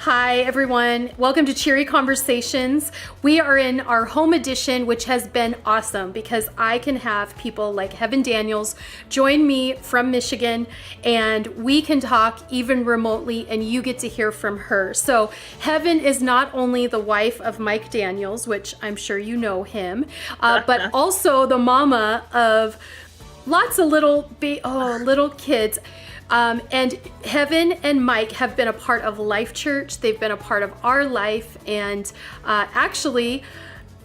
Hi, everyone. Welcome to Cheery Conversations. We are in our home edition, which has been awesome because I can have people like Heaven Daniels join me from Michigan, and we can talk even remotely, and you get to hear from her. So Heaven is not only the wife of Mike Daniels, which I'm sure you know him, but also the mama of lots of little kids. And Heaven and Mike have been a part of Life Church. They've been a part of our life. And actually,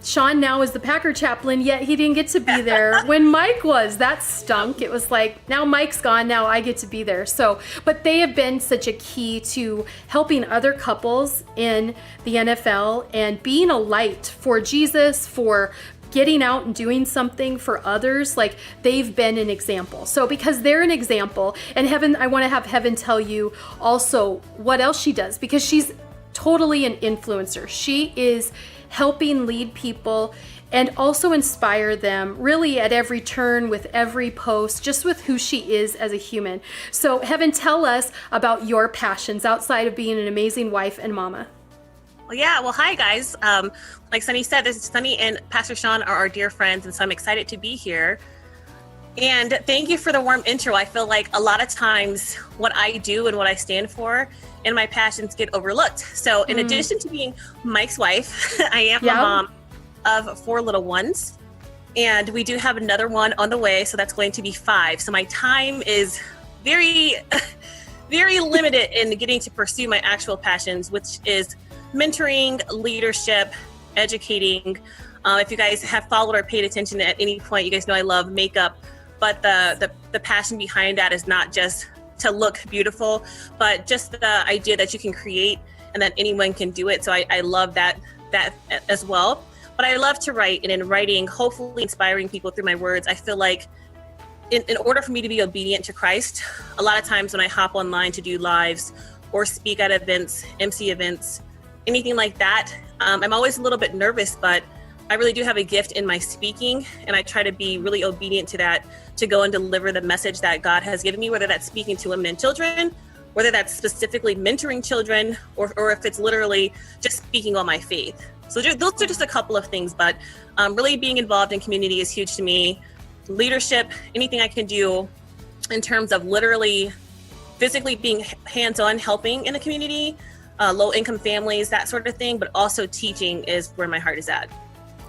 Sean now is the Packer chaplain, yet he didn't get to be there when Mike was. That stunk. It was like, now Mike's gone, now I get to be there. So, but they have been such a key to helping other couples in the NFL and being a light for Jesus, for getting out and doing something for others. Like, they've been an example. So because they're an example, and Heaven, I want to have Heaven tell you also what else she does, because she's totally an influencer. She is helping lead people and also inspire them really at every turn, with every post, just with who she is as a human. So Heaven, tell us about your passions outside of being an amazing wife and mama. Well, hi guys. Like Sonny said, this is Sonny and Pastor Sean are our dear friends, and so I'm excited to be here. And thank you for the warm intro. I feel like a lot of times what I do and what I stand for and my passions get overlooked. So in addition to being Mike's wife, I am a mom of 4 little ones, and we do have another one on the way, so that's going to be 5. So my time is very, very limited in getting to pursue my actual passions, which is mentoring, leadership, educating. If you guys have followed or paid attention at any point, you guys know I love makeup, but the passion behind that is not just to look beautiful, but just the idea that you can create and that anyone can do it. So I love that as well. But I love to write, and in writing, hopefully inspiring people through my words. I feel like in order for me to be obedient to Christ, a lot of times when I hop online to do lives or speak at events, MC events, anything like that, I'm always a little bit nervous, but I really do have a gift in my speaking, and I try to be really obedient to that, to go and deliver the message that God has given me, whether that's speaking to women and children, whether that's specifically mentoring children, or if it's literally just speaking on my faith. So those are just a couple of things, but really being involved in community is huge to me. Leadership, anything I can do in terms of literally physically being hands-on, helping in the community, low-income families, that sort of thing, but also teaching is where my heart is at.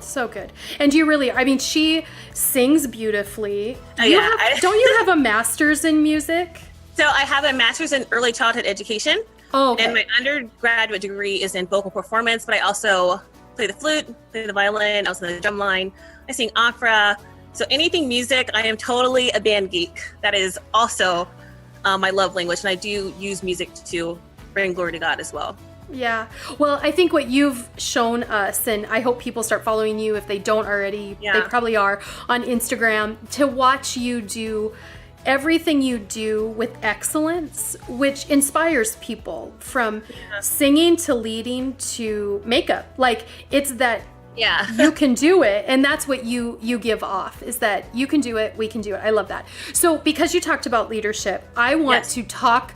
So good. And you really, I mean, she sings beautifully. Don't you have a master's in music? So I have a master's in early childhood education. Oh, okay. And my undergraduate degree is in vocal performance, but I also play the flute, play the violin, I also the drum line, I sing opera. So anything music, I am totally a band geek. That is also my love language, and I do use music to bring glory to God as well. Yeah. Well, I think what you've shown us, and I hope people start following you if they don't already, they probably are, on Instagram, to watch you do everything you do with excellence, which inspires people, from singing to leading to makeup. Like, it's that you can do it, and that's what you give off, is that you can do it, we can do it. I love that. So because you talked about leadership, I want to talk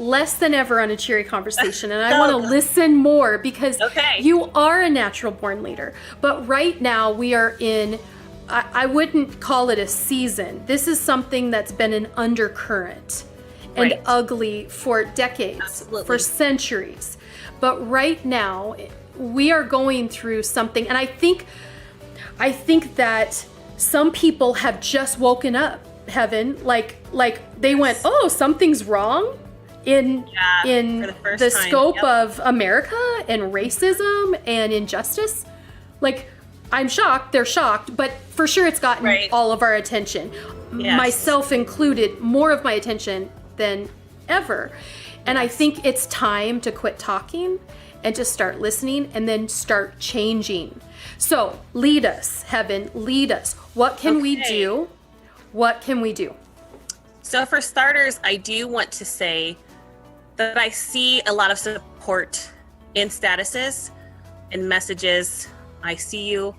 less than ever on a Cheery Conversation, and I want to listen more, because you are a natural born leader. But right now we are in, I wouldn't call it a season. This is something that's been an undercurrent and ugly for decades, for centuries. But right now we are going through something, and I think that some people have just woken up, Heaven, like they went, oh, something's wrong in the scope of America and racism and injustice. Like, I'm shocked, they're shocked, but for sure it's gotten all of our attention, myself included, more of my attention than ever. And I think it's time to quit talking and to start listening, and then start changing. So lead us, Heaven, lead us. What can we do? What can we do? So for starters, I do want to say that I see a lot of support in statuses and messages. I see you,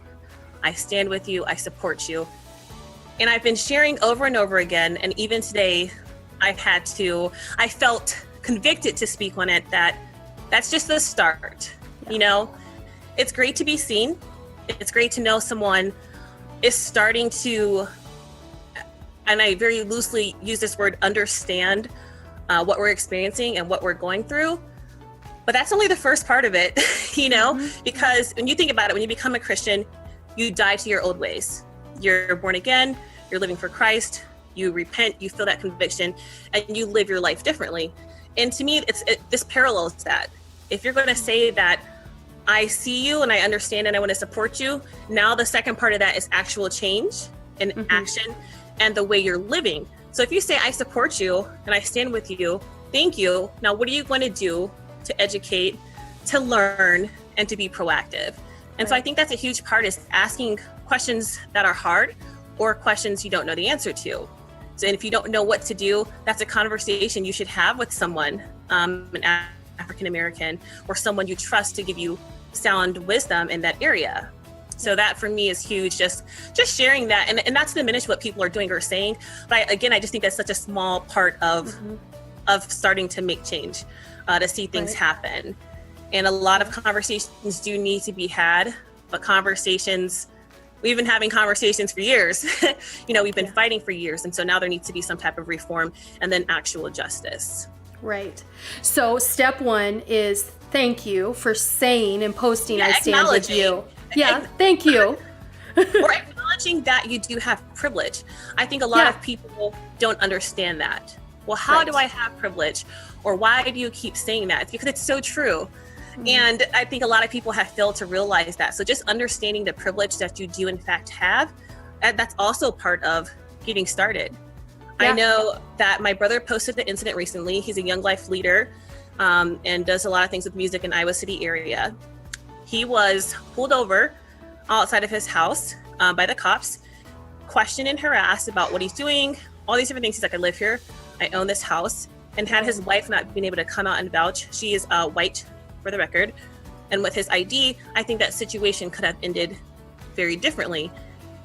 I stand with you, I support you. And I've been sharing over and over again, and even today I felt convicted to speak on it, that that's just the start. It's great to be seen. It's great to know someone is starting to, and I very loosely use this word, understand what we're experiencing and what we're going through. But that's only the first part of it, because when you think about it, when you become a Christian, you die to your old ways. You're born again, you're living for Christ, you repent, you feel that conviction, and you live your life differently. And to me, this parallels that. If you're going to say that I see you and I understand and I want to support you, now the second part of that is actual change and action and the way you're living. So if you say I support you and I stand with you, thank you. Now, what are you going to do to educate, to learn, and to be proactive? And so I think that's a huge part, is asking questions that are hard or questions you don't know the answer to. So if you don't know what to do, that's a conversation you should have with someone, an African American, or someone you trust to give you sound wisdom in that area. So that for me is huge, just sharing that, and not to diminish what people are doing or saying, but I just think that's such a small part of starting to make change, to see things happen. And a lot of conversations do need to be had, but we've been having conversations for years. We've been fighting for years. And so now there needs to be some type of reform and then actual justice. Right. So step one is thank you for saying and posting I stand with you. Yeah, thank you. Or acknowledging that you do have privilege. I think a lot of people don't understand that. Well, how do I have privilege? Or why do you keep saying that? It's because it's so true. And I think a lot of people have failed to realize that. So just understanding the privilege that you do in fact have, that's also part of getting started. I know that my brother posted the incident recently. He's a Young Life leader and does a lot of things with music in Iowa City area. He was pulled over outside of his house by the cops, questioned and harassed about what he's doing, all these different things. He's like, I live here, I own this house. And had his wife not been able to come out and vouch, she is white, for the record, and with his ID, I think that situation could have ended very differently.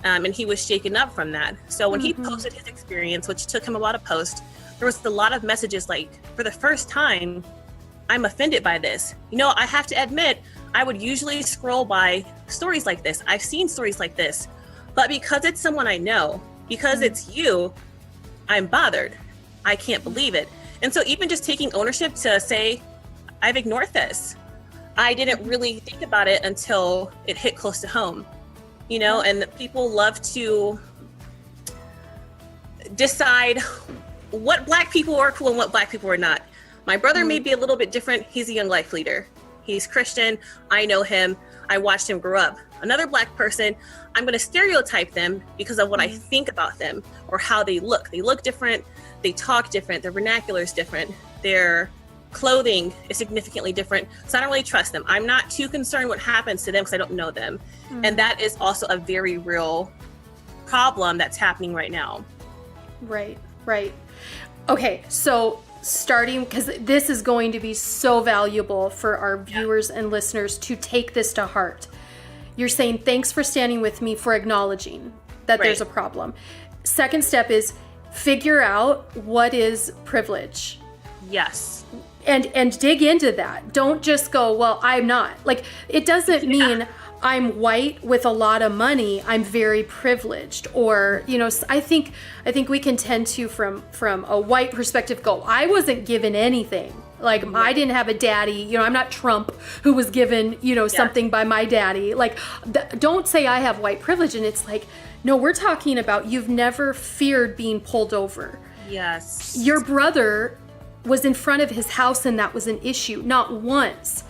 And he was shaken up from that. So when he posted his experience, which took him a lot of posts, there was a lot of messages like, for the first time, I'm offended by this. I have to admit, I would usually scroll by stories like this. I've seen stories like this, but because it's someone I know, because it's you, I'm bothered. I can't believe it. And so even just taking ownership to say, I've ignored this. I didn't really think about it until it hit close to home, and people love to decide what Black people are cool and what Black people are not. My brother may be a little bit different. He's a Young Life leader. He's Christian. I know him. I watched him grow up. Another Black person, I'm going to stereotype them because of what I think about them or how they look. They look different. They talk different. Their vernacular is different. Their clothing is significantly different. So I don't really trust them. I'm not too concerned what happens to them because I don't know them. And that is also a very real problem that's happening right now. Right. Okay, so starting, because this is going to be so valuable for our viewers and listeners to take this to heart. You're saying, thanks for standing with me, for acknowledging that there's a problem. Second step is figure out what is privilege. Yes. And dig into that. Don't just go, well, I'm not. Like, it doesn't mean I'm white with a lot of money, I'm very privileged. Or, I think we can tend to, from a white perspective, go, I wasn't given anything. Like, I didn't have a daddy. I'm not Trump, who was given, something by my daddy. Like, don't say I have white privilege. And it's like, no, we're talking about you've never feared being pulled over. Yes. Your brother was in front of his house and that was an issue. Not once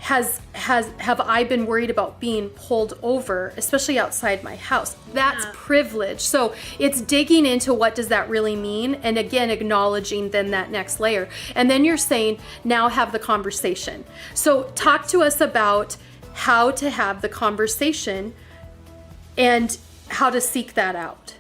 have I been worried about being pulled over, especially outside my house. That's privilege. So it's digging into what does that really mean, and again acknowledging then that next layer. And then you're saying now have the conversation. So talk to us about how to have the conversation and how to seek that out.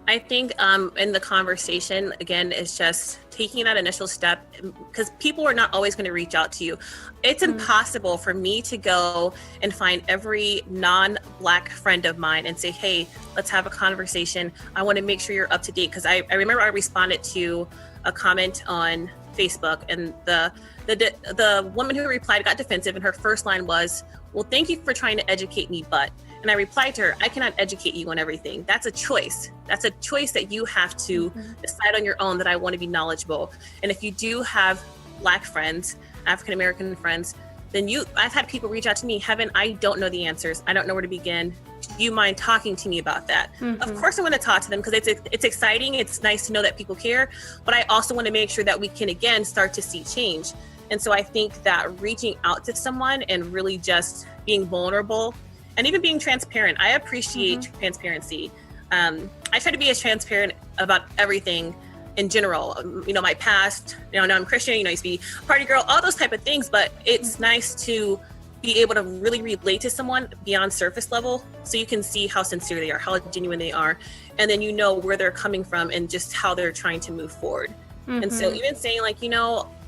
I think in the conversation, again, it's just taking that initial step, because people are not always going to reach out to you. It's impossible for me to go and find every non-Black friend of mine and say, hey, let's have a conversation. I want to make sure you're up to date. Because I remember I responded to a comment on Facebook, and the woman who replied got defensive, and her first line was, well, thank you for trying to educate me, but. And I replied to her, I cannot educate you on everything. That's a choice. That's a choice that you have to decide on your own, that I want to be knowledgeable. And if you do have Black friends, African-American friends, then I've had people reach out to me, Heaven, I don't know the answers. I don't know where to begin. Do you mind talking to me about that? Of course I want to talk to them, because it's exciting. It's nice to know that people care, but I also want to make sure that we can, again, start to see change. And so I think that reaching out to someone and really just being vulnerable and even being transparent. I appreciate transparency. I try to be as transparent about everything in general. My past, now I'm Christian, I used to be a party girl, all those type of things, but it's nice to be able to really relate to someone beyond surface level, so you can see how sincere they are, how genuine they are, and then you know where they're coming from and just how they're trying to move forward. And so even saying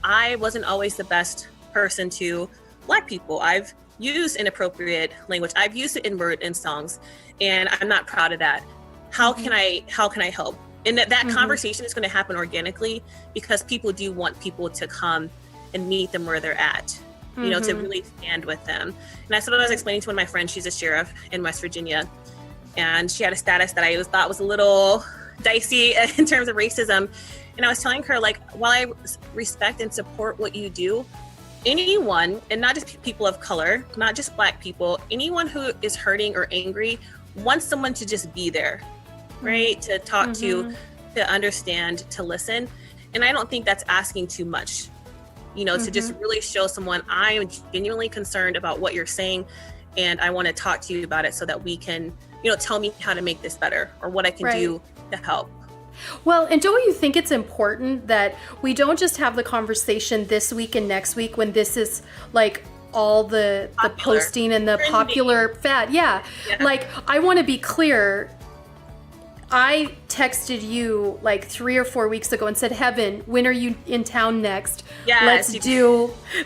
I wasn't always the best person to Black people. I've used inappropriate language. I've used the N-word in songs, and I'm not proud of that. How can I help? And that conversation is going to happen organically, because people do want people to come and meet them where they're at, to really stand with them. And that's what I was explaining to one of my friends. She's a sheriff in West Virginia, and she had a status that I thought was a little dicey in terms of racism. And I was telling her, while I respect and support what you do, anyone, and not just people of color, not just Black people, anyone who is hurting or angry wants someone to just be there, right? To talk to understand, to listen. And I don't think that's asking too much, to just really show someone, I am genuinely concerned about what you're saying, and I want to talk to you about it, so that we can, tell me how to make this better, or what I can do to help. Well, and don't you think it's important that we don't just have the conversation this week and next week, when this is all the posting and the popular fad? Yeah. I want to be clear. I texted you 3 or 4 weeks ago and said, Heaven, when are you in town next? Yes,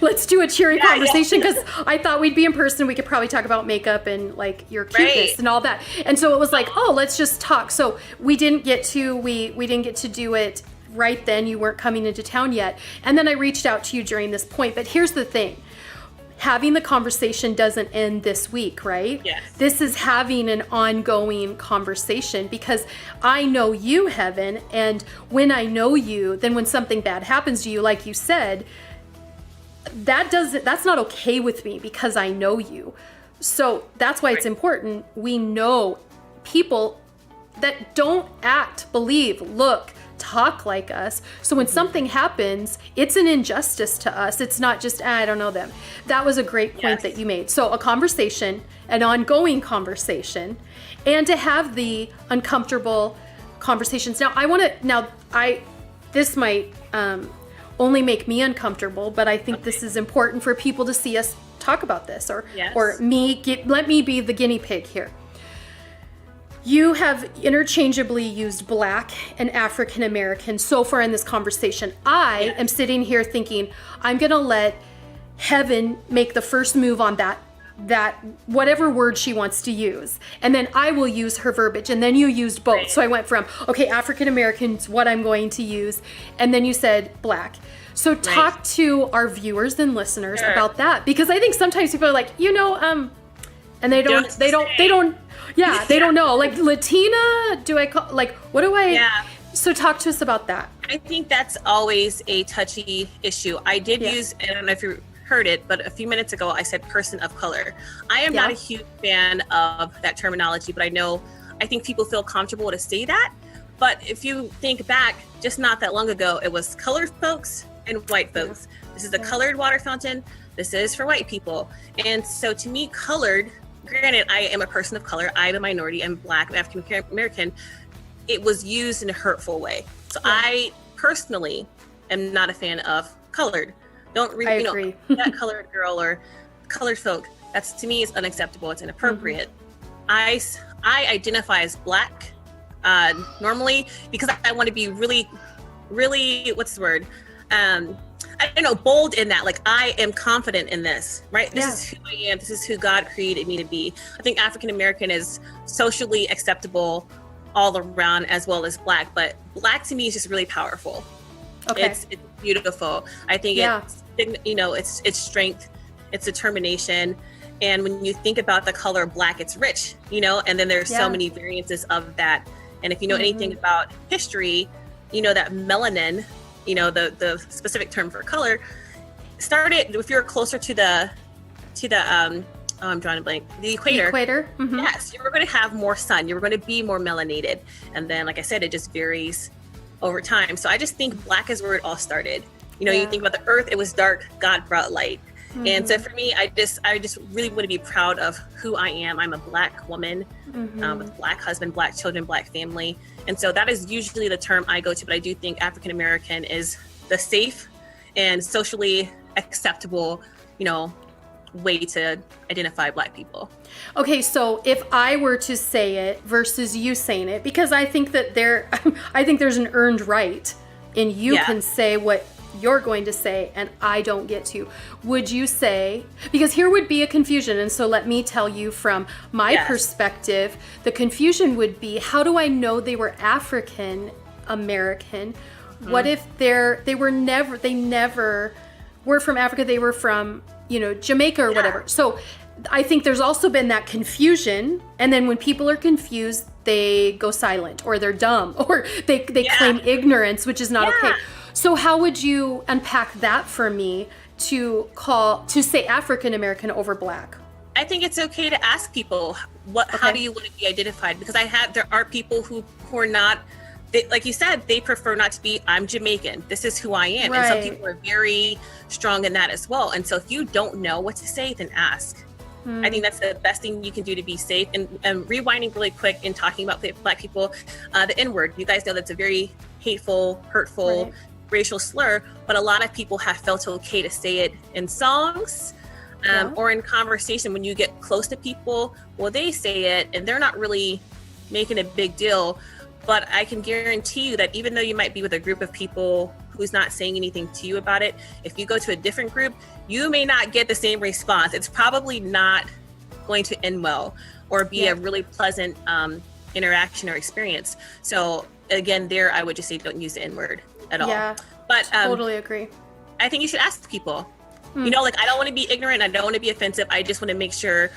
let's do a cheery conversation, because I thought we'd be in person. We could probably talk about makeup and your cuteness and all that. And so it was let's just talk. So we didn't get to do it right then. You weren't coming into town yet. And then I reached out to you during this point. But here's the thing. Having the conversation doesn't end this week, right? Yes. This is having an ongoing conversation, because I know you, Heaven, and when I know you, then when something bad happens to you, like you said, that's not okay with me, because I know you. So that's why it's important we know people that don't act, believe, look, talk like us. So when something happens, it's an injustice to us. It's not just, I don't know them. That was a great point that you made. So a conversation, an ongoing conversation, and to have the uncomfortable conversations. This might only make me uncomfortable, but I think this is important for people to see us talk about this, or let me be the guinea pig here. You have interchangeably used Black and African American so far in this conversation. I am sitting here thinking, I'm going to let Heaven make the first move on that whatever word she wants to use. And then I will use her verbiage. And then you used both. Right. So I went from, African American's what I'm going to use. And then you said Black. So talk to our viewers and listeners about that. Because I think sometimes people are like, and they don't know. Latina, do I call, what do I? Yeah. So talk to us about that. I think that's always a touchy issue. I did use, I don't know if you heard it, but a few minutes ago I said person of color. I am not a huge fan of that terminology, but I think people feel comfortable to say that. But if you think back, just not that long ago, it was colored folks and white folks. This is a colored water fountain. This is for white people. And so to me, colored, granted, I am a person of color. I'm a minority. I'm Black, I'm African American. It was used in a hurtful way. So I personally am not a fan of colored. Don't read, that colored girl or colored folk. That's, to me, is unacceptable. It's inappropriate. I identify as Black. Normally, because I want to be really, really, what's the word? I don't know, bold in that. Like, I am confident in this, right? This is who I am. This is who God created me to be. I think African American is socially acceptable all around, as well as Black. But Black to me is just really powerful. Okay. It's beautiful. I think it's strength, it's determination. And when you think about the color Black, it's rich, and then there's so many variances of that. And if you know anything about history, you know that melanin, the specific term for color, started if you're closer to the I'm drawing a blank, the equator. Mm-hmm. Yes, you were going to have more sun. You were going to be more melanated. And then, like I said, it just varies over time. So I just think Black is where it all started. You think about the earth, it was dark, God brought light. Mm-hmm. And so for me, I just really want to be proud of who I am. I'm a Black woman with Black husband, Black children, Black family. And so that is usually the term I go to, but I do think African American is the safe and socially acceptable, way to identify Black people. Okay, so if I were to say it versus you saying it, because I think that I think there's an earned right, and you can say what you're going to say and I don't get to. Would you say, because here would be a confusion, and so let me tell you from my perspective, the confusion would be, how do I know they were African American? What if they never were from Africa, they were from, Jamaica or whatever. So I think there's also been that confusion, and then when people are confused, they go silent, or they're dumb, or they claim ignorance, which is not okay. So how would you unpack that for me to say African American over Black? I think it's okay to ask people how do you want to be identified? Because there are people who are not, like you said, they prefer not to be, I'm Jamaican, this is who I am. Right. And some people are very strong in that as well. And so if you don't know what to say, then ask. I think that's the best thing you can do to be safe. And rewinding really quick and talking about Black people, the N-word, you guys know that's a very hateful, hurtful, racial slur, but a lot of people have felt okay to say it in songs or in conversation. When you get close to people, well, they say it and they're not really making a big deal. But I can guarantee you that even though you might be with a group of people who's not saying anything to you about it, if you go to a different group, you may not get the same response. It's probably not going to end well or be a really pleasant interaction or experience. So again, there, I would just say don't use the N-word at all. Yeah, but totally agree. I think you should ask people. I don't want to be ignorant. I don't want to be offensive. I just want to make sure,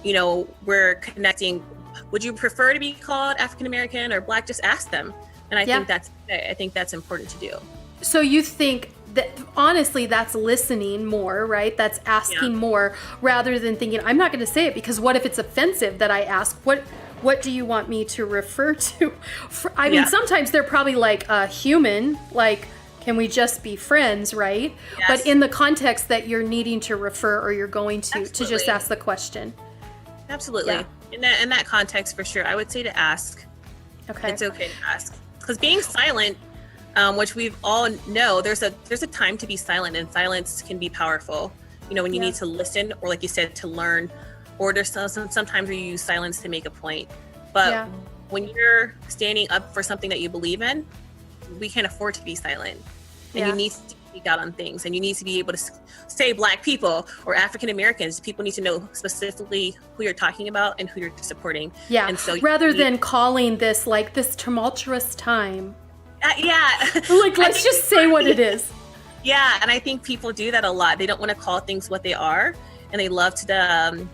we're connecting. Would you prefer to be called African American or Black? Just ask them. And I think that's important to do. So you think that honestly, that's listening more, right? That's asking more rather than thinking, I'm not going to say it because what if it's offensive that I ask? What do you want me to refer to? I mean, sometimes they're probably like a human, like, can we just be friends, right? Yes. But in the context that you're needing to refer or you're going to just ask the question. Absolutely. Yeah. In that context, for sure, I would say to ask. Okay. It's okay to ask. Because being silent, which we've all know, there's a time to be silent, and silence can be powerful. When you need to listen, or like you said, to learn. Or there's sometimes where you use silence to make a point. But when you're standing up for something that you believe in, we can't afford to be silent. And you need to speak out on things. And you need to be able to say Black people or African Americans. People need to know specifically who you're talking about and who you're supporting. Yeah, and so rather than calling this like this tumultuous time. Like, let's just say what it is. Yeah, and I think people do that a lot. They don't want to call things what they are. And they love to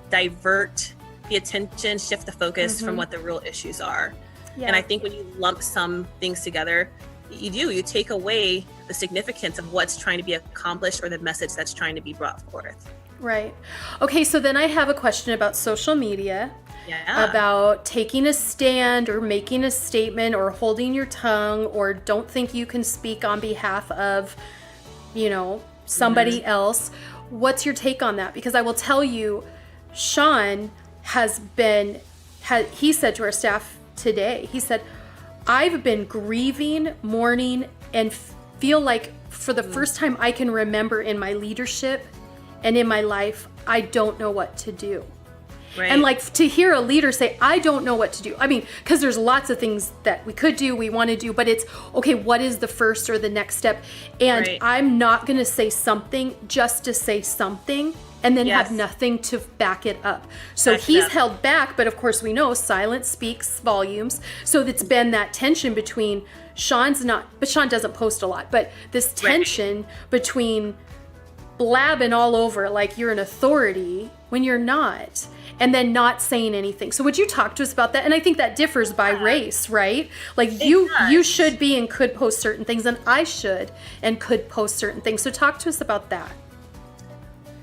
divert the attention, shift the focus from what the real issues are. Yeah. And I think when you lump some things together, you take away the significance of what's trying to be accomplished or the message that's trying to be brought forth. Right. Okay, so then I have a question about social media, about taking a stand or making a statement or holding your tongue or don't think you can speak on behalf of, somebody else. What's your take on that? Because I will tell you, Sean he said to our staff today, he said, I've been grieving, mourning, and feel like for the first time I can remember in my leadership and in my life, I don't know what to do. Right. And like to hear a leader say, I don't know what to do. I mean, because there's lots of things that we could do, we want to do, but it's okay, what is the first or the next step? And Right. I'm not going to say something just to say something and then have nothing to back it up. So he's held back, but of course we know silence speaks volumes. So it's been that tension between Sean doesn't post a lot, but this tension between blabbing all over like you're an authority when you're not, and then not saying anything. So would you talk to us about that? And I think that differs by race, right? Like you should be and could post certain things, and I should and could post certain things. So talk to us about that.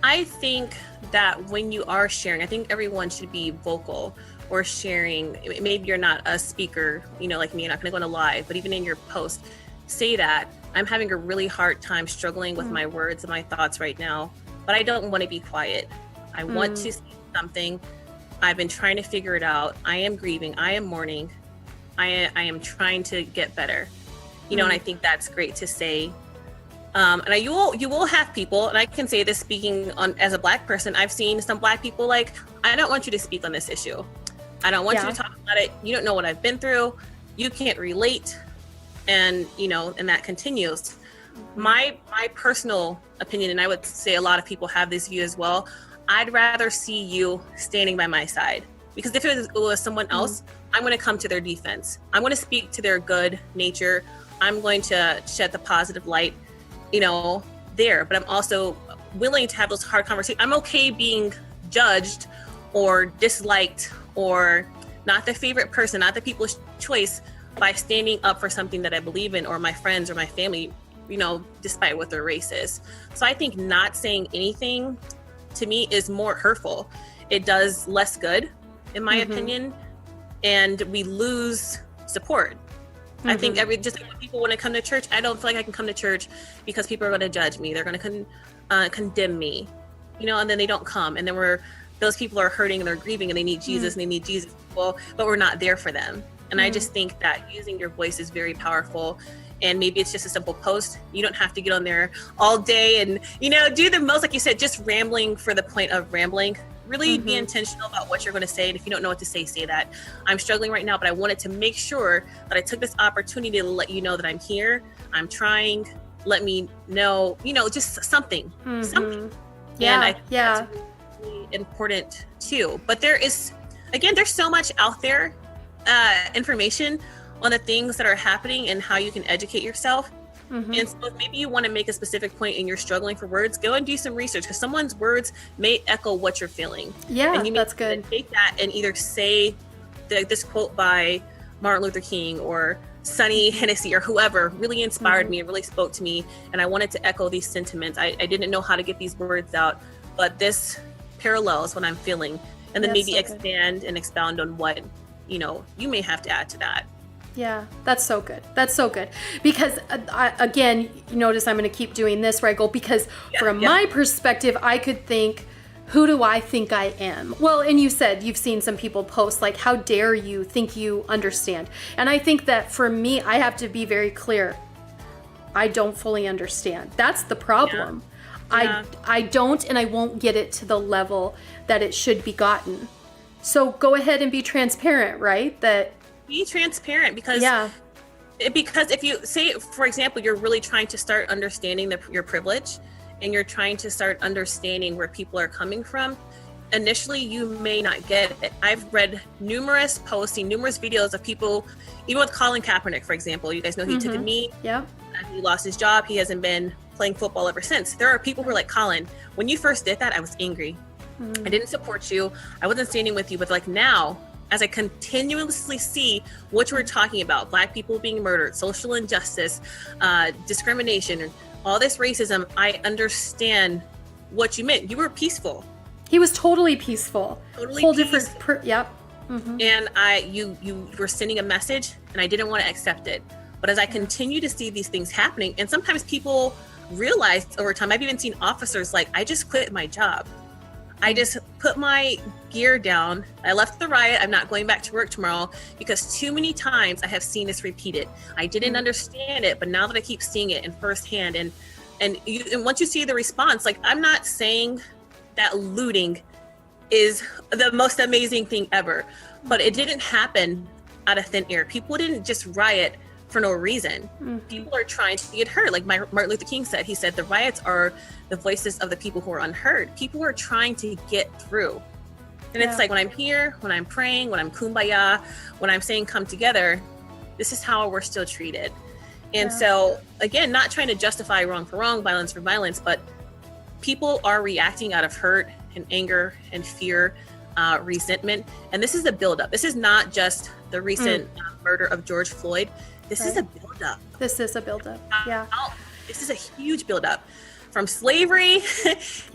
I think that when you are sharing, I think everyone should be vocal or sharing. Maybe you're not a speaker, like me, you're not going to go on a live, but even in your post, say that I'm having a really hard time struggling with my words and my thoughts right now, but I don't want to be quiet. I want to say something. I've been trying to figure it out. I am grieving. I am mourning. I am trying to get better. And I think that's great to say. And you will have people, and I can say this speaking on as a Black person, I've seen some Black people like, I don't want you to speak on this issue. I don't want you to talk about it. You don't know what I've been through. You can't relate. And, and that continues. My personal opinion, and I would say a lot of people have this view as well, I'd rather see you standing by my side, because if it was someone else, I'm going to come to their defense. I'm going to speak to their good nature. I'm going to shed the positive light, there, but I'm also willing to have those hard conversations. I'm okay being judged or disliked or not the favorite person, not the people's choice, by standing up for something that I believe in, or my friends or my family, despite what their race is. So I think not saying anything to me is more hurtful. It does less good, in my opinion, and we lose support. I think just like when people want to come to church, I don't feel like I can come to church because people are going to judge me. They're going to condemn me, and then they don't come. And then those people are hurting and they're grieving and they need Jesus and they need Jesus. Well, but we're not there for them. And I just think that using your voice is very powerful. And maybe it's just a simple post. You don't have to get on there all day and, do the most, like you said, just rambling for the point of rambling. Really be intentional about what you're going to say. And if you don't know what to say that. I'm struggling right now, but I wanted to make sure that I took this opportunity to let you know that I'm here. I'm trying. Let me know, just something. Something. Yeah. And I think that's really important too. But there's so much out there, information on the things that are happening and how you can educate yourself. And so if maybe you want to make a specific point and you're struggling for words, go and do some research, because someone's words may echo what you're feeling. Yeah, and you that's good. Take that and either say this quote by Martin Luther King or Sonny Hennessy or whoever really inspired me and really spoke to me. And I wanted to echo these sentiments. I didn't know how to get these words out, but this parallels what I'm feeling. And then maybe expand and expound on what, you may have to add to that. Yeah, that's so good. That's so good. Because again, you notice I'm going to keep doing this where I go, because from my perspective, I could think, who do I think I am? Well, and you said you've seen some people post like, how dare you think you understand? And I think that for me, I have to be very clear. I don't fully understand. That's the problem. Yeah. I don't, and I won't get it to the level that it should be gotten. So go ahead and be transparent, right? Be transparent, because if you say, for example, you're really trying to start understanding your privilege and you're trying to start understanding where people are coming from, initially you may not get it. I've read numerous posts, seen numerous videos of people, even with Colin Kaepernick, for example. You guys know he took a knee. Yeah. He lost his job. He hasn't been playing football ever since. There are people who are like, Colin, when you first did that, I was angry. I didn't support you. I wasn't standing with you. But like now, as I continuously see what we're talking about, Black people being murdered, social injustice, discrimination, all this racism, I understand what you meant. You were peaceful. He was totally peaceful. Totally whole peaceful. different. Yep. And you were sending a message, and I didn't want to accept it. But as I continue to see these things happening, and sometimes people realize over time, I've even seen officers like, I just quit my job. I just put my gear down. I left the riot. I'm not going back to work tomorrow, because too many times I have seen this repeated. I didn't understand it, but now that I keep seeing it in firsthand, and once you see the response, like, I'm not saying that looting is the most amazing thing ever. But it didn't happen out of thin air. People didn't just riot for no reason. People are trying to get heard. Like Martin Luther King said, he said, the riots are the voices of the people who are unheard. People are trying to get through. And it's like, when I'm here, when I'm praying, when I'm kumbaya, when I'm saying come together, this is how we're still treated. And so, again, not trying to justify wrong for wrong, violence for violence, but people are reacting out of hurt and anger and fear, resentment. And this is a buildup. This is not just the recent murder of George Floyd. This is a buildup. This is a buildup. Yeah. This is a huge buildup from slavery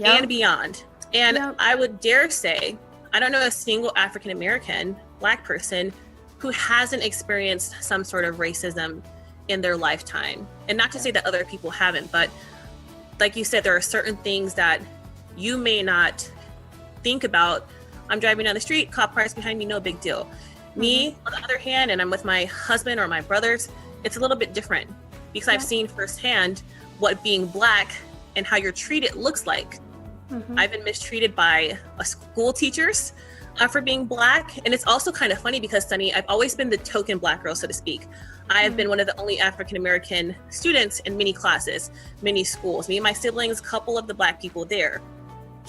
and beyond. And I would dare say, I don't know a single African-American Black person who hasn't experienced some sort of racism in their lifetime. And not to say that other people haven't, but like you said, there are certain things that you may not think about. I'm driving down the street, cop cars behind me, no big deal. Me, on the other hand, and I'm with my husband or my brothers, it's a little bit different because I've seen firsthand what being Black and how you're treated looks like. I've been mistreated by school teachers for being Black. And it's also kind of funny because, Sonny, I've always been the token Black girl, so to speak. I have been one of the only African-American students in many classes, many schools. Me and my siblings, a couple of the Black people there.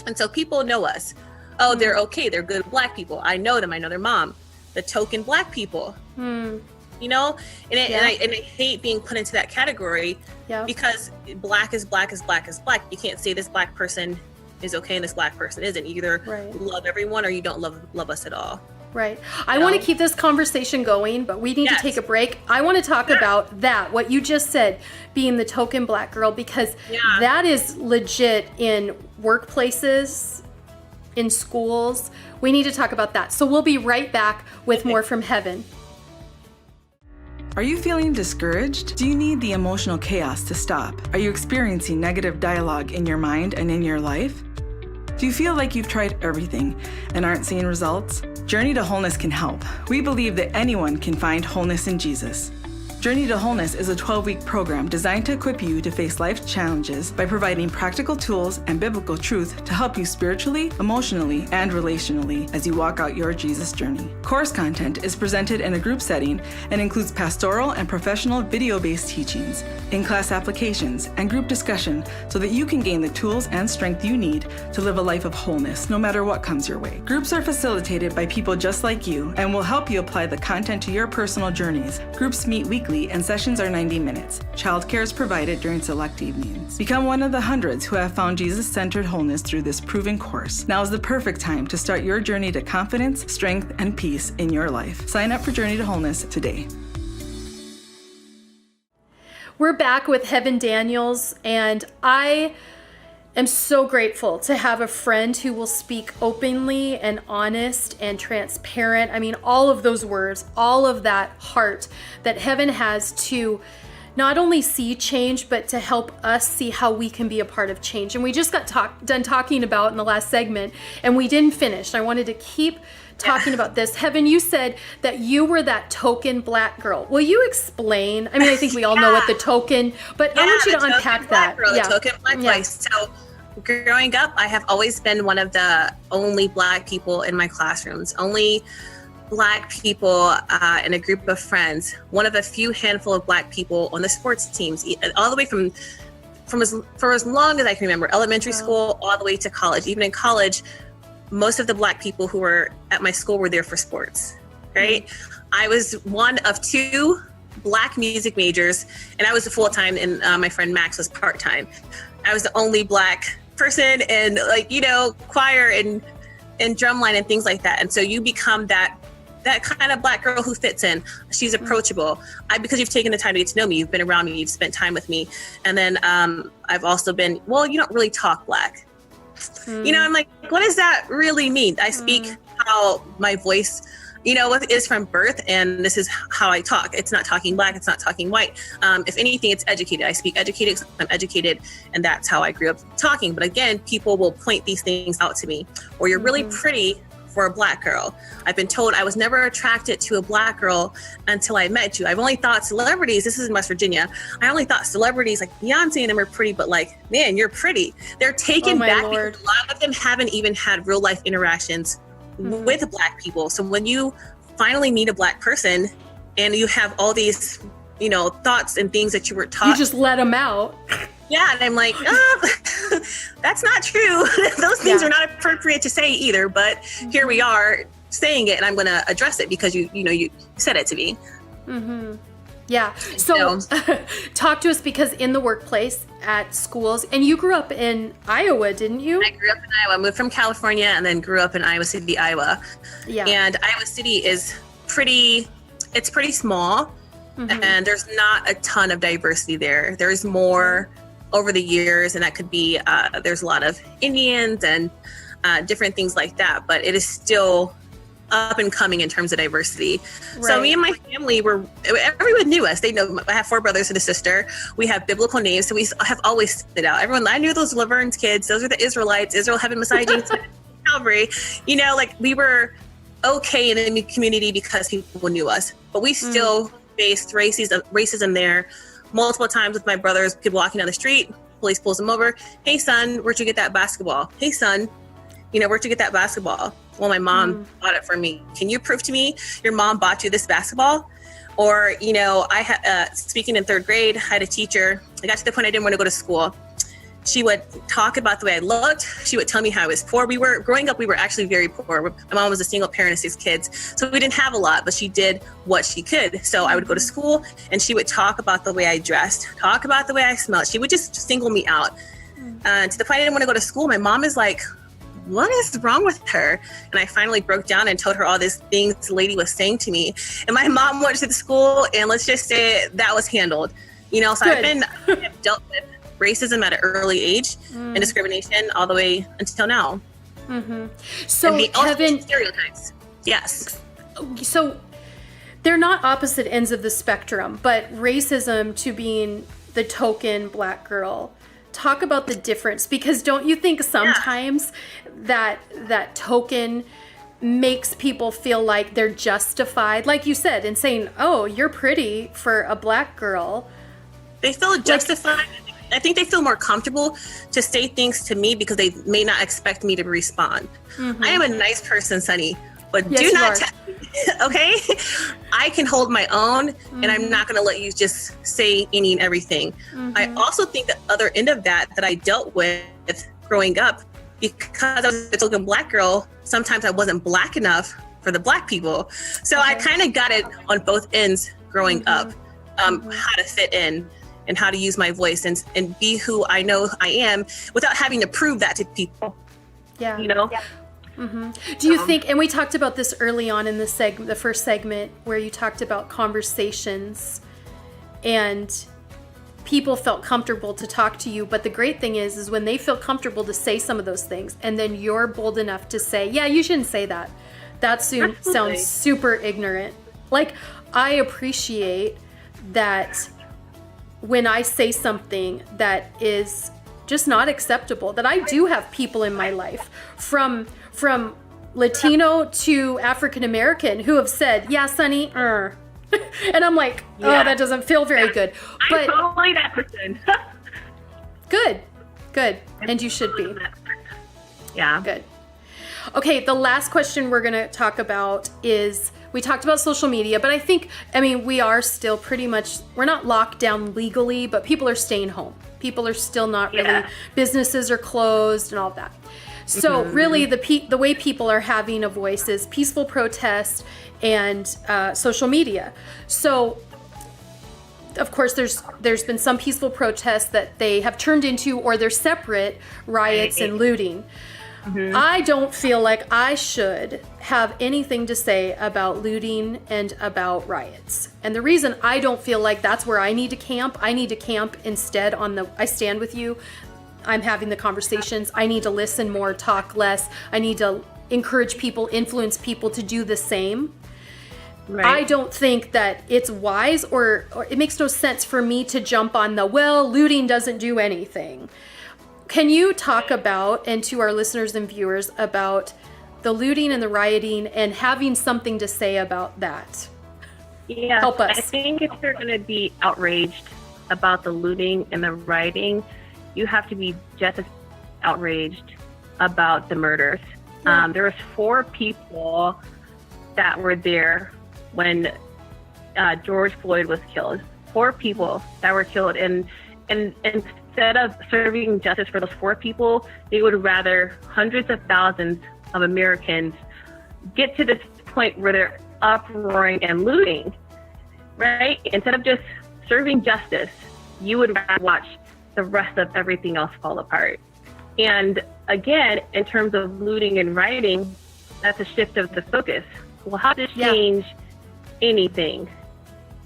And so people know us. Oh, they're okay. They're good Black people. I know them. I know their mom. The token Black people. You know? And I hate being put into that category because Black is Black is Black is Black. You can't say this Black person is okay and this Black person isn't. Either love everyone or you don't love us at all. Right. I want to keep this conversation going, but we need to take a break. I want to talk about that, what you just said, being the token Black girl, because that is legit in workplaces, in schools. We need to talk about that. So we'll be right back with more from heaven. Are you feeling discouraged? Do you need the emotional chaos to stop? Are you experiencing negative dialogue in your mind and in your life? Do you feel like you've tried everything and aren't seeing results? Journey to Wholeness can help. We believe that anyone can find wholeness in Jesus. Journey to Wholeness is a 12-week program designed to equip you to face life's challenges by providing practical tools and biblical truth to help you spiritually, emotionally, and relationally as you walk out your Jesus journey. Course content is presented in a group setting and includes pastoral and professional video-based teachings, in-class applications, and group discussion so that you can gain the tools and strength you need to live a life of wholeness no matter what comes your way. Groups are facilitated by people just like you and will help you apply the content to your personal journeys. Groups meet weekly and sessions are 90 minutes. Childcare is provided during select evenings. Become one of the hundreds who have found Jesus-centered wholeness through this proven course. Now is the perfect time to start your journey to confidence, strength, and peace in your life. Sign up for Journey to Wholeness today. We're back with Heaven Daniels, and I am so grateful to have a friend who will speak openly and honest and transparent. I mean, all of those words, all of that heart that Heaven has to not only see change, but to help us see how we can be a part of change. And we just got done talking about in the last segment, and we didn't finish. I wanted to keep talking about this. Heaven, you said that you were that token Black girl. Will you explain? I mean, I think we all know what the token, but I want you to unpack that. The token Black girl. So growing up, I have always been one of the only Black people in my classrooms, only Black people in a group of friends, one of a few handful of Black people on the sports teams, all the way from as long as I can remember, elementary school all the way to college. Even in college, most of the Black people who were at my school were there for sports, right? I was one of two Black music majors, and I was a full-time, and my friend Max was part-time. I was the only Black person in, choir and drumline and things like that. And so you become that kind of Black girl who fits in. She's approachable. Because you've taken the time to get to know me, you've been around me, you've spent time with me. And then I've also been, you don't really talk Black. I'm like, what does that really mean? I speak how my voice, is from birth, and this is how I talk. It's not talking Black, it's not talking white. If anything, it's educated. I speak educated, I'm educated, and that's how I grew up talking. But again, people will point these things out to me. Or you're really pretty for a black girl. I've been told I was never attracted to a black girl until I met you. I've only thought celebrities, this is in West Virginia, I only thought celebrities like Beyonce and them are pretty, but like, man, you're pretty. They're taken back Lord. because a lot of them haven't even had real life interactions with black people. So when you finally meet a black person and you have all these, you know, thoughts and things that you were taught. You just let them out. Yeah, and I'm like, that's not true. Those things are not appropriate to say either, but here we are saying it, and I'm going to address it because you said it to me. Mm-hmm. Yeah. So talk to us, because in the workplace, at schools, and you grew up in Iowa, didn't you? I grew up in Iowa, moved from California, and then grew up in Iowa City, Iowa. Yeah. And Iowa City is pretty small, and there's not a ton of diversity there. There's more over the years, and that could be, there's a lot of Indians and different things like that, but it is still up and coming in terms of diversity. Right. So me and my family everyone knew us. They know I have 4 brothers and a sister. We have biblical names, so we have always stood out. I knew those Laverne's kids. Those are the Israelites, Israel, Heaven, Messiah, James, Calvary. You know, like we were okay in the community because people knew us, but we still faced racism there. Multiple times with my brothers, kid walking down the street, police pulls them over. Hey son, where'd you get that basketball? Hey son, where'd you get that basketball? Well, my mom bought it for me. Can you prove to me your mom bought you this basketball? Or, I had, speaking in 3rd grade, I had a teacher. I got to the point I didn't want to go to school. She would talk about the way I looked. She would tell me how I was poor. Growing up, we were actually very poor. My mom was a single parent of 6 kids. So we didn't have a lot, but she did what she could. So I would go to school and she would talk about the way I dressed, talk about the way I smelled. She would just single me out. To the point I didn't want to go to school. My mom is like, what is wrong with her? And I finally broke down and told her all these things the lady was saying to me. And my mom went to the school, and let's just say that was handled. So I've dealt with racism at an early age and discrimination all the way until now. So Kevin, stereotypes. Yes. So they're not opposite ends of the spectrum, but racism to being the token black girl. Talk about the difference, because don't you think sometimes that token makes people feel like they're justified, like you said, in saying, oh, you're pretty for a black girl? They feel justified. I think they feel more comfortable to say things to me because they may not expect me to respond. I am a nice person, Sonny, but do not tell me, okay? I can hold my own, and I'm not going to let you just say any and everything. I also think the other end of that I dealt with growing up, because I was a token black girl, sometimes I wasn't black enough for the black people. So I kind of got it on both ends growing up, how to fit in and how to use my voice and be who I know I am without having to prove that to people. Yeah. Do you think, and we talked about this early on in the first segment, where you talked about conversations and people felt comfortable to talk to you, but the great thing is when they feel comfortable to say some of those things, and then you're bold enough to say, yeah, you shouldn't say that. That sounds super ignorant. Like, I appreciate that when I say something that is just not acceptable, that I do have people in my life from Latino to African American who have said, yeah, Sonny, and I'm like, oh, that doesn't feel very good. But I'm totally that person. Good. And you should be. Yeah. Good. Okay, the last question we're going to talk about is, we talked about social media, but we are still pretty much, we're not locked down legally, but people are staying home. People are still not really, businesses are closed and all of that. So really the way people are having a voice is peaceful protest and social media. So of course there's been some peaceful protests that they have turned into, or they're separate riots and looting. I don't feel like I should have anything to say about looting and about riots. And the reason I don't feel like that's where I need to camp instead I stand with you. I'm having the conversations. I need to listen more, talk less. I need to encourage people, influence people to do the same. Right. I don't think that it's wise or it makes no sense for me to jump on looting doesn't do anything. Can you talk about, and to our listeners and viewers, about the looting and the rioting and having something to say about that. Yeah, help us. I think if you're going to be outraged about the looting and the rioting, you have to be just as outraged about the murders. Yeah. There was 4 people that were there when George Floyd was killed. 4 people that were killed, and instead of serving justice for those 4 people, they would rather hundreds of thousands of Americans get to this point where they're uproaring and looting, right? Instead of just serving justice, you would rather watch the rest of everything else fall apart. And again, in terms of looting and rioting, that's a shift of the focus. Well, how does this change anything,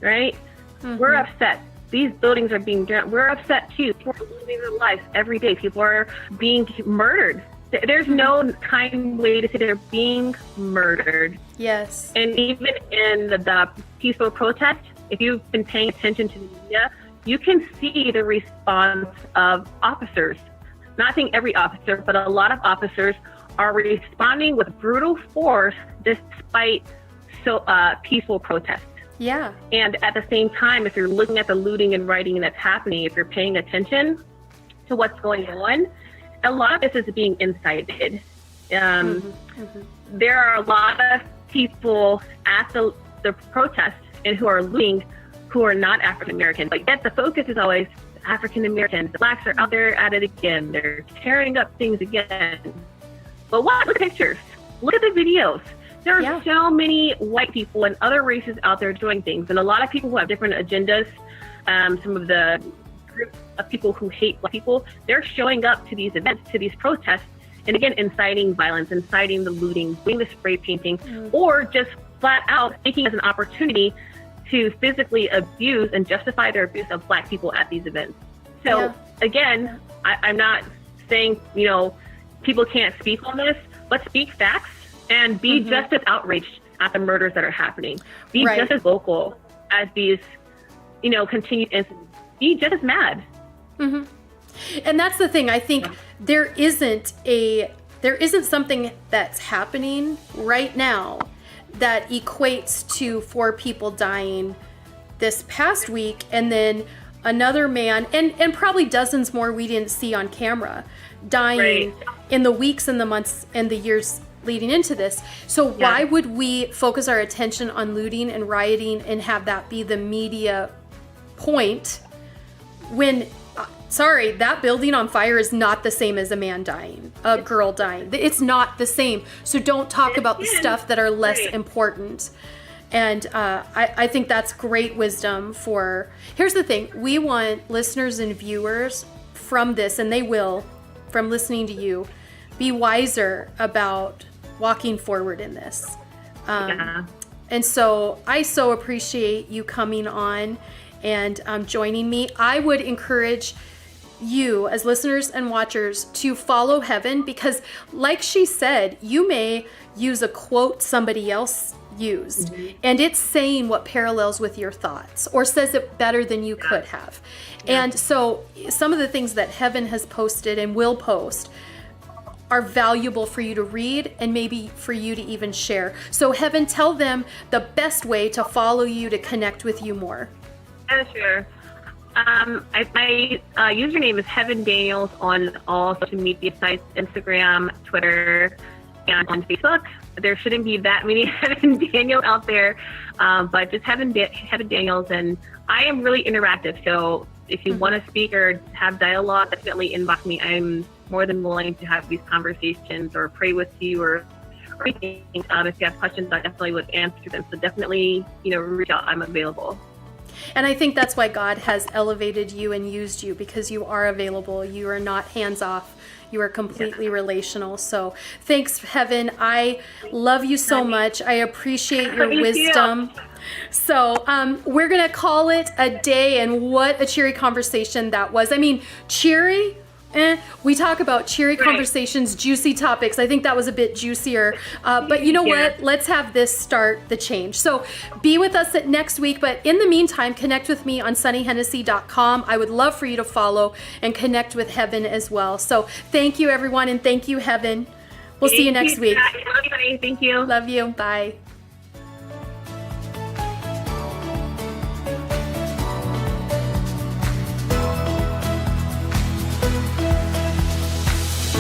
right? Mm-hmm. We're upset. These buildings are being drowned. We're upset too. People are losing their lives every day. People are being murdered. There's no kind way to say they're being murdered. Yes. And even in the peaceful protest, if you've been paying attention to the media, you can see the response of officers. Not saying every officer, but a lot of officers are responding with brutal force despite peaceful protests. Yeah. And at the same time, if you're looking at the looting and rioting that's happening, if you're paying attention to what's going on, a lot of this is being incited. There are a lot of people at the protest and who are looting who are not African American, but yet the focus is always African Americans. The blacks are out there at it again. They're tearing up things again. But look at the pictures. Look at the videos. There are so many white people and other races out there doing things, and a lot of people who have different agendas. Some of the groups of people who hate black people, they're showing up to these events, to these protests, and again, inciting violence, inciting the looting, doing the spray painting, or just flat out taking as an opportunity to physically abuse and justify their abuse of black people at these events. So again, I'm not saying, people can't speak on this, but speak facts and be just as outraged at the murders that are happening. Be just as vocal as these, continued incidents. Be just as mad. Mm-hmm. And that's the thing. I think there isn't something that's happening right now that equates to 4 people dying this past week, and then another man, and probably dozens more we didn't see on camera, dying in the weeks and the months and the years leading into this. So why would we focus our attention on looting and rioting and have that be the media point when, that building on fire is not the same as a man dying, a girl dying. It's not the same. So don't talk about the stuff that are less important. And I think that's great wisdom here's the thing. We want listeners and viewers from this, and they will, from listening to you, be wiser about walking forward in this. And so I so appreciate you coming on and joining me. I would encourage you as listeners and watchers to follow Heaven, because like she said, you may use a quote somebody else used and it's saying what parallels with your thoughts or says it better than you could have. And so some of the things that Heaven has posted and will post are valuable for you to read and maybe for you to even share. So Heaven, tell them the best way to follow you, to connect with you more. Sure. My username is Heaven Daniels on all social media sites, Instagram, Twitter, and on Facebook. There shouldn't be that many Heaven Daniels out there, but just Heaven Daniels. And I am really interactive. So if you want to speak or have dialogue, definitely inbox me. I'm more than willing to have these conversations or pray with you or anything. If you have questions, I definitely would answer them. So definitely, reach out. I'm available. And I think that's why God has elevated you and used you, because you are available. You are not hands off. You are completely relational. So thanks, Heaven. I love you so much. I appreciate your wisdom. So we're going to call it a day, and what a cheery conversation that was. I mean, cheery? We talk about Cheery Conversations, juicy topics. I think that was a bit juicier. But you know what? Let's have this start the change. So be with us next week. But in the meantime, connect with me on sonnyhennessy.com. I would love for you to follow and connect with Heaven as well. So thank you, everyone. And thank you, Heaven. We'll see you next week. everybody. Thank you. Love you. Bye.